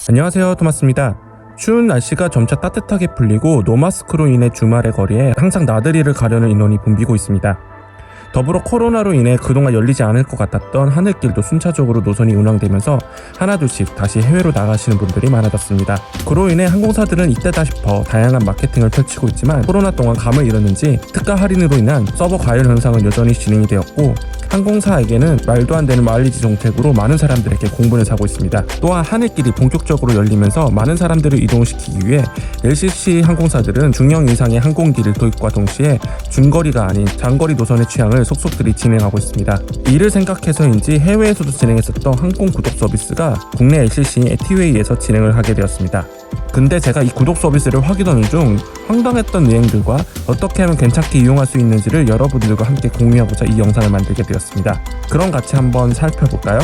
안녕하세요, 토마스입니다. 추운 날씨가 점차 따뜻하게 풀리고 노마스크로 인해 주말의 거리에 항상 나들이를 가려는 인원이 붐비고 있습니다. 더불어 코로나로 인해 그동안 열리지 않을 것 같았던 하늘길도 순차적으로 노선이 운항되면서 하나둘씩 다시 해외로 나가시는 분들이 많아졌습니다. 그로 인해 항공사들은 이때다 싶어 다양한 마케팅을 펼치고 있지만 코로나 동안 감을 잃었는지 특가 할인으로 인한 서버 과열 현상은 여전히 진행이 되었고 항공사에게는 말도 안 되는 마일리지 정책으로 많은 사람들에게 공분을 사고 있습니다. 또한 하늘길이 본격적으로 열리면서 많은 사람들을 이동시키기 위해 LCC 항공사들은 중형 이상의 항공기를 도입과 동시에 중거리가 아닌 장거리 노선의 취향을 속속들이 진행하고 있습니다. 이를 생각해서인지 해외에서도 진행했었던 항공 구독 서비스가 국내 LCC인 에티웨이에서 진행을 하게 되었습니다. 근데 제가 이 구독 서비스를 확인하는 중 황당했던 유행들과 어떻게 하면 괜찮게 이용할 수 있는지를 여러분들과 함께 공유하고자 이 영상을 만들게 되었습니다. 그럼 같이 한번 살펴볼까요?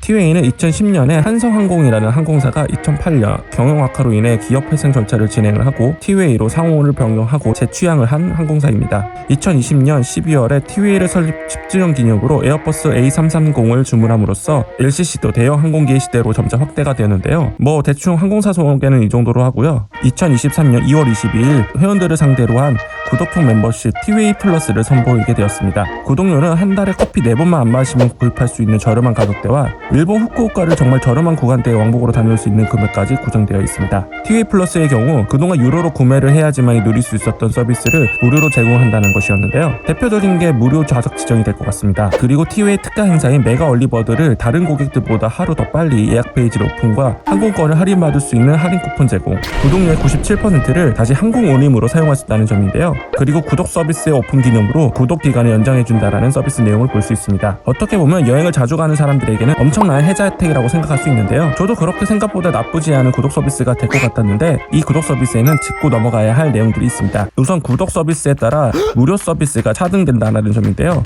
티웨이는 2010년에 한성항공이라는 항공사가 2008년 경영 악화로 인해 기업 회생 절차를 진행을 하고 티웨이로 상호를 변경하고 재취향을 한 항공사입니다. 2020년 12월에 티웨이를 설립 10주년 기념으로 에어버스 A330을 주문함으로써 LCC도 대형 항공기의 시대로 점차 확대가 되는데요. 대충 항공사 소개는 이 정도로 하고요. 2023년 2월 22일 회원들을 상대로 한 구독형 멤버십 티웨이 플러스를 선보이게 되었습니다. 구독료는 한 달에 커피 4번만 안 마시면 구입할 수 있는 저렴한 가격대와 일본 후쿠오카를 정말 저렴한 구간대에 왕복으로 다녀올 수 있는 금액까지 구성되어 있습니다. 티웨이 플러스의 경우 그동안 유로로 구매를 해야지만 누릴 수 있었던 서비스를 무료로 제공한다는 것이었는데요. 대표적인 게 무료 좌석 지정이 될 것 같습니다. 그리고 티웨이 특가 행사인 메가 얼리버드를 다른 고객들보다 하루 더 빨리 예약 페이지를 오픈과 항공권을 할인받을 수 있는 할인 쿠폰 제공, 구독료의 97%를 다시 항공 운임으로 사용할 수 있다는 점인데요. 그리고 구독 서비스의 오픈 기념으로 구독 기간을 연장해준다라는 서비스 내용을 볼 수 있습니다. 어떻게 보면 여행을 자주 가는 사람들에게는 엄청난 혜자 혜택이라고 생각할 수 있는데요. 저도 그렇게 생각보다 나쁘지 않은 구독 서비스가 될 것 같았는데 이 구독 서비스에는 짚고 넘어가야 할 내용들이 있습니다. 우선 구독 서비스에 따라 무료 서비스가 차등된다는 점인데요.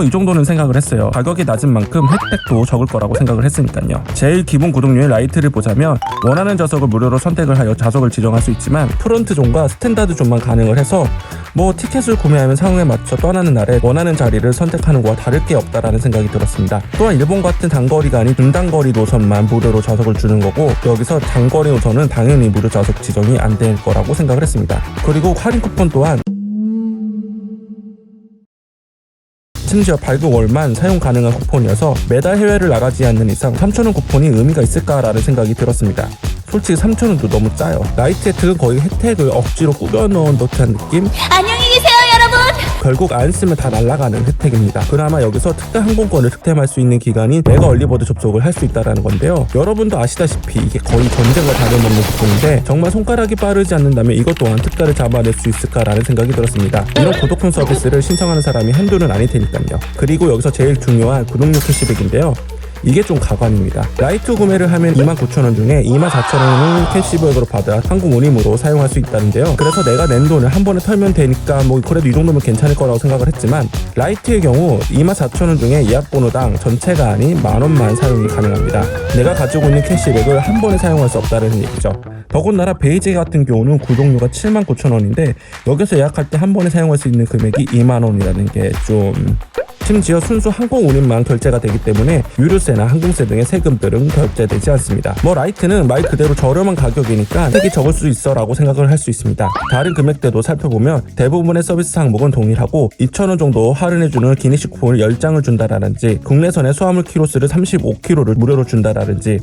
이 정도는 생각을 했어요. 가격이 낮은 만큼 혜택도 적을 거라고 생각을 했으니까요. 제일 기본 구독료의 라이트를 보자면 원하는 좌석을 무료로 선택을 하여 좌석을 지정할 수 있지만 프론트 존과 스탠다드 존만 가능을 해서 티켓을 구매하면 상황에 맞춰 떠나는 날에 원하는 자리를 선택하는 것과 다를 게 없다라는 생각이 들었습니다. 또한 일본 같은 단거리가 아닌 중단거리 노선만 무료로 좌석을 주는 거고 여기서 장거리 노선은 당연히 무료 좌석 지정이 안 될 거라고 생각을 했습니다. 그리고 할인 쿠폰 또한 심지어 발급 월만 사용 가능한 쿠폰이어서 매달 해외를 나가지 않는 이상 3,000원 쿠폰이 의미가 있을까라는 생각이 들었습니다. 솔직히 3,000원도 너무 짜요. 라이트 혜택은 거의 혜택을 억지로 꾸겨 넣은 듯한 느낌? 안녕히 계세요, 여러분! 결국 안 쓰면 다 날아가는 혜택입니다. 그나마 여기서 특가 항공권을 득템할 수 있는 기간인 메가 얼리버드 접속을 할 수 있다는 건데요. 여러분도 아시다시피 이게 거의 전쟁과 다름없는 쿠폰인데 정말 손가락이 빠르지 않는다면 이것 또한 특가를 잡아낼 수 있을까라는 생각이 들었습니다. 이런 구독형 서비스를 신청하는 사람이 한둘은 아닐 테니까요. 그리고 여기서 제일 중요한 구독료 캐시백인데요. 이게 좀 가관입니다. 라이트 구매를 하면 29,000원 중에 24,000원을 캐시백으로 받아 항공 운임으로 사용할 수 있다는데요. 그래서 내가 낸 돈을 한 번에 털면 되니까 그래도 이 정도면 괜찮을 거라고 생각을 했지만 라이트의 경우 24,000원 중에 예약 번호당 전체가 아닌 10,000원만 사용이 가능합니다. 내가 가지고 있는 캐시백을 한 번에 사용할 수 없다는 얘기죠. 더군다나 베이지 같은 경우는 구독료가 79,000원인데 여기서 예약할 때 한 번에 사용할 수 있는 금액이 20,000원이라는 게 좀... 심지어 순수 항공 운임만 결제가 되기 때문에 유류세나 항공세 등의 세금들은 결제되지 않습니다. 라이트는 말 그대로 저렴한 가격이니까 혜택이 적을 수 있어 라고 생각을 할 수 있습니다. 다른 금액대도 살펴보면 대부분의 서비스 항목은 동일하고 2,000원 정도 할인해주는 기내식 쿠폰을 10장을 준다라든지 국내선의 수화물 키로수를 35kg를 무료로 준다라든지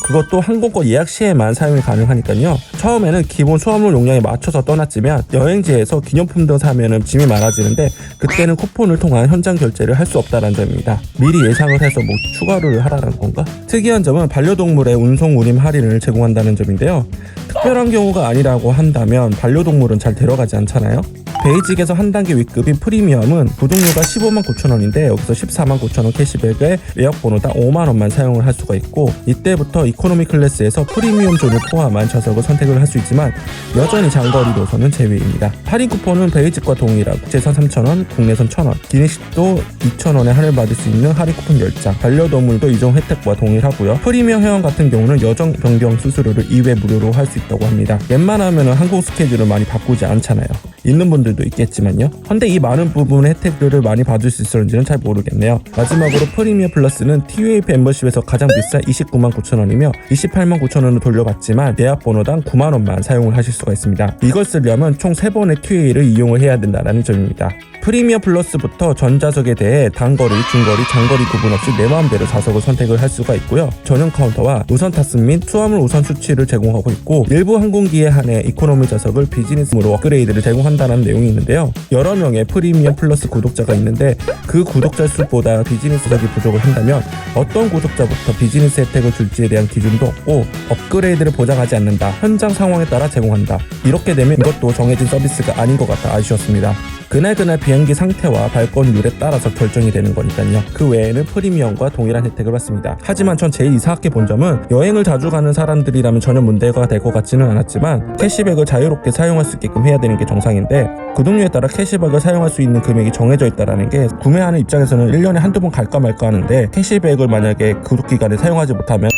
그것도 항공권 예약 시에만 사용이 가능하니까요. 처음에는 기본 수화물 용량에 맞춰서 떠났지만 여행지에서 기념품 등 사면은 짐이 많아지는데 그때는 쿠폰을 통한 현장 결제를 할 수 없다는 점입니다. 미리 예상을 해서 추가를 하라는 건가? 특이한 점은 반려동물의 운송 운임 할인을 제공한다는 점인데요. 특별한 경우가 아니라고 한다면 반려동물은 잘 데려가지 않잖아요. 베이직에서 한 단계 윗급인 프리미엄은 구독료가 159,000원인데 여기서 149,000원 캐시백에 예약 번호당 50,000원만 사용을 할 수가 있고 이때부터 이코노미 클래스에서 프리미엄 존을 포함한 좌석을 선택을 할 수 있지만 여전히 장거리 노선은 제외입니다. 할인 쿠폰은 베이직과 동일하고 국제선 3,000원, 국내선 1,000원, 기내식도 2,000원에 할인받을 수 있는 할인 쿠폰 10장, 반려동물도 이종 혜택과 동일하고요. 프리미엄 회원 같은 경우는 여정 변경 수수료를 2회 무료로 할 수 있다고 합니다. 웬만하면 항공 스케줄을 많이 바꾸지 않잖아요. 있는 분들도 있겠지만요. 근데 이 많은 부분의 혜택들을 많이 받을 수 있을지는 잘 모르겠네요. 마지막으로 프리미어 플러스는 TWA 멤버십에서 가장 비싼 29만 9천 원이며 28만 9천 원을 돌려받지만 예약 번호당 9만 원만 사용을 하실 수가 있습니다. 이걸 쓰려면 총 3번의 TWA를 이용을 해야 된다는 점입니다. 프리미어 플러스부터 전좌석에 대해 단거리, 중거리, 장거리 구분 없이 내 마음대로 좌석을 선택을 할 수가 있고요. 전용 카운터와 우선 탑승 및 수화물 우선 수치를 제공하고 있고 일부 항공기에 한해 이코노미 좌석을 비즈니스로 업그레이드를 제공한다는 내용이 있는데요. 여러 명의 프리미어 플러스 구독자가 있는데 그 구독자 수보다 비즈니스 좌석이 부족을 한다면 어떤 구독자부터 비즈니스 혜택을 줄지에 대한 기준도 없고 업그레이드를 보장하지 않는다. 현장 상황에 따라 제공한다. 이렇게 되면 이것도 정해진 서비스가 아닌 것 같아 아쉬웠습니다. 그날 비행기 상태와 발권율에 따라서 결정이 되는 거니까요. 그 외에는 프리미엄과 동일한 혜택을 받습니다. 하지만 전 제일 이상하게 본 점은 여행을 자주 가는 사람들이라면 전혀 문제가 될 것 같지는 않았지만 캐시백을 자유롭게 사용할 수 있게끔 해야 되는 게 정상인데 구독료에 따라 캐시백을 사용할 수 있는 금액이 정해져 있다는 게 구매하는 입장에서는 1년에 한두 번 갈까 말까 하는데 캐시백을 만약에 구독기간에 사용하지 못하면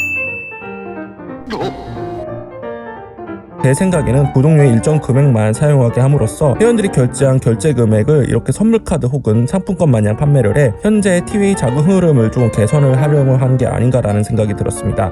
제 생각에는 구독료의 일정 금액만 사용하게 함으로써 회원들이 결제한 결제 금액을 이렇게 선물카드 혹은 상품권 마냥 판매를 해 현재 TWA 자금 흐름을 좀 개선을 하려고 한 게 아닌가라는 생각이 들었습니다.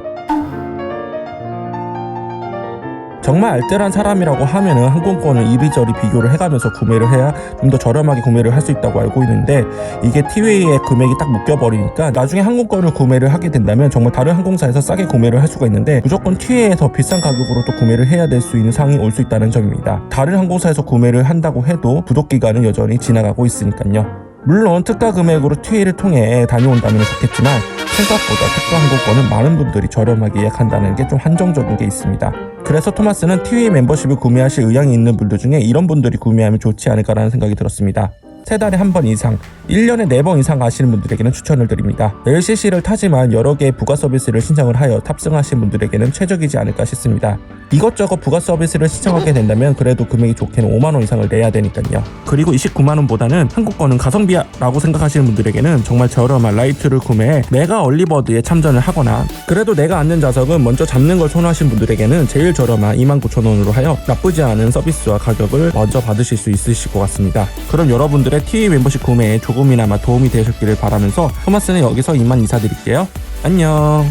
정말 알뜰한 사람이라고 하면은 항공권을 이리저리 비교를 해가면서 구매를 해야 좀 더 저렴하게 구매를 할 수 있다고 알고 있는데 이게 TWA의 금액이 딱 묶여버리니까 나중에 항공권을 구매를 하게 된다면 정말 다른 항공사에서 싸게 구매를 할 수가 있는데 무조건 TWA에서 비싼 가격으로 또 구매를 해야 될 수 있는 상황이 올 수 있다는 점입니다. 다른 항공사에서 구매를 한다고 해도 구독기간은 여전히 지나가고 있으니까요. 물론 특가 금액으로 TWA를 통해 다녀온다면 좋겠지만 생각보다 특가 항공권은 많은 분들이 저렴하게 예약한다는 게 좀 한정적인 게 있습니다. 그래서 토마스는 TWA 멤버십을 구매하실 의향이 있는 분들 중에 이런 분들이 구매하면 좋지 않을까라는 생각이 들었습니다. 3달에 한 번 이상, 1년에 4번 이상 가시는 분들에게는 추천을 드립니다. LCC를 타지만 여러 개의 부가 서비스를 신청을 하여 탑승하신 분들에게는 최적이지 않을까 싶습니다. 이것저것 부가 서비스를 신청하게 된다면 그래도 금액이 좋게는 5만 원 이상을 내야 되니까요. 그리고 29만 원보다는 항공권은 가성비야 라고 생각하시는 분들에게는 정말 저렴한 라이트를 구매해 메가 얼리버드에 참전을 하거나 그래도 내가 앉는 좌석은 먼저 잡는 걸 선호하신 분들에게는 제일 저렴한 29,000원으로 하여 나쁘지 않은 서비스와 가격을 먼저 받으실 수 있으실 것 같습니다. 그럼 여러분들의 TWA 멤버십 구매에 조금이나마 도움이 되셨기를 바라면서 토마스는 여기서 이만 인사드릴게요. 안녕.